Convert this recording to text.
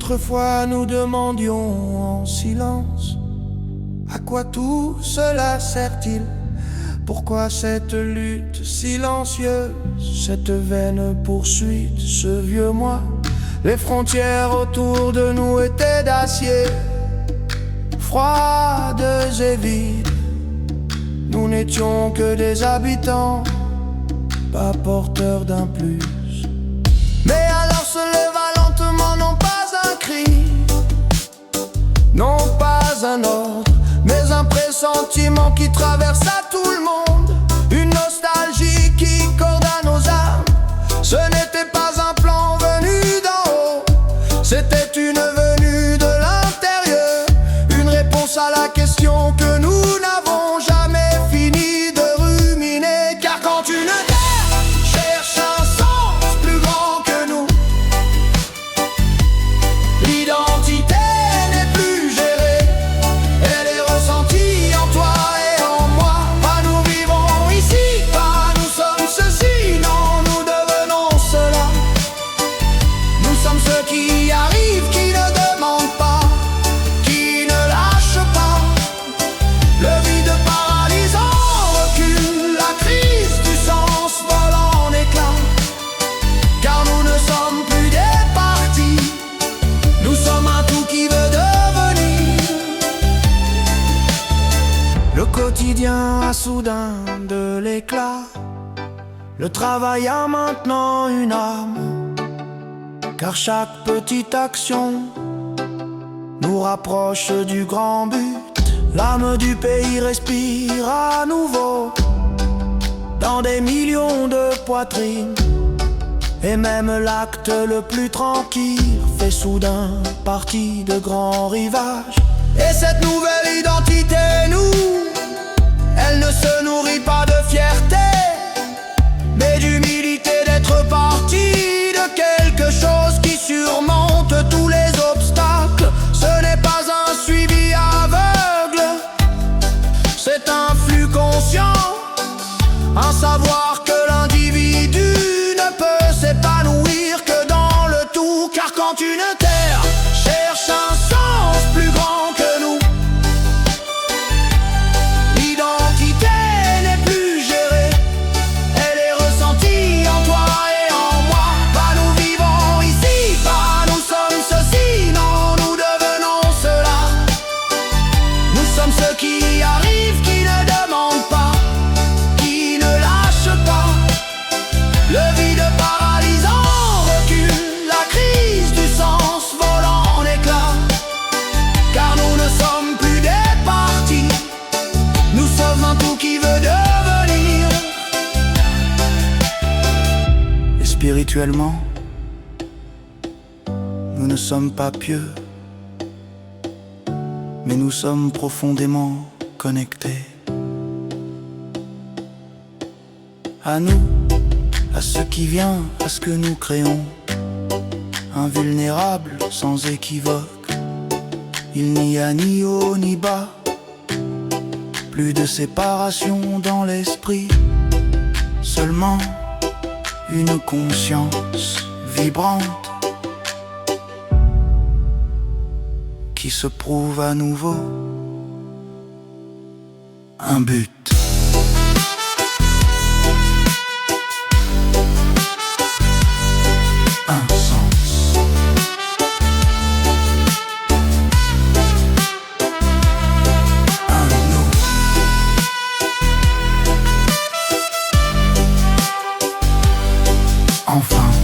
Autrefois nous demandions en silence: à quoi tout cela sert-il? Pourquoi cette lutte silencieuse, cette vaine poursuite, ce vieux moi? Les frontières autour de nous étaient d'acier, froides et vides. Nous n'étions que des habitants, pas porteurs d'un plus. Mais alors se leva lentement, non pas un cri, non pas un ordre, mais un pressentiment qui traversa tout le monde. Une nostalgie qui corda nos âmes. Ce n'était pas un plan venu d'en haut, c'était une venue de l'intérieur, une réponse à la question que nous n'avons jamais fini de ruminer. Car quand une terre cherche un sens plus grand que nous, l'identité n'est plus gérée, elle est ressentie en toi et en moi. Pas nous vivons ici, pas nous sommes ceci, non, nous devenons cela. Nous sommes ceux qui arrivent, qui ne demandent pas, qui ne lâchent pas. Le vide paralysant recule, la crise du sens vole en éclats. Car nous ne sommes plus des partis, nous sommes un tout qui veut devenir. Le quotidien a soudain de l'éclat, le travail a maintenant une âme. Car chaque petite action nous rapproche du grand but. L'âme du pays respire à nouveau dans des millions de poitrines. Et même l'acte le plus tranquille fait soudain partie de grands rivages. Et cette nouvelle identité, nous, elle ne se nourrit pas de fierté, mais d'humilité d'être partie de quelque chose qui surmonte tous les obstacles. Ce n'est pas un suivi aveugle, c'est un flux conscient, un savoir que l'individu ne peut s'épanouir que dans le tout. Car quand une terre cherche un sens plus grand que nous, l'identité n'est plus gérée, elle est ressentie en toi et en moi. Pas nous vivons ici, pas nous sommes ceci, non, nous devenons cela. Nous sommes ceux qui arrivent, qui ne demandent pas, qui ne lâchent pas. Le vide paralysant recule, la crise du sens vole en éclats. Car nous ne sommes plus des partis, nous sommes un tout qui veut devenir. Et spirituellement, nous ne sommes pas pieux, mais nous sommes profondément connectés. À nous, à ce qui vient, à ce que nous créons, invulnérable, sans équivoque. Il n'y a ni haut ni bas, plus de séparation dans l'esprit, seulement une conscience vibrante qui se prouve à nouveau un but. Un sens. Un nous. Enfin.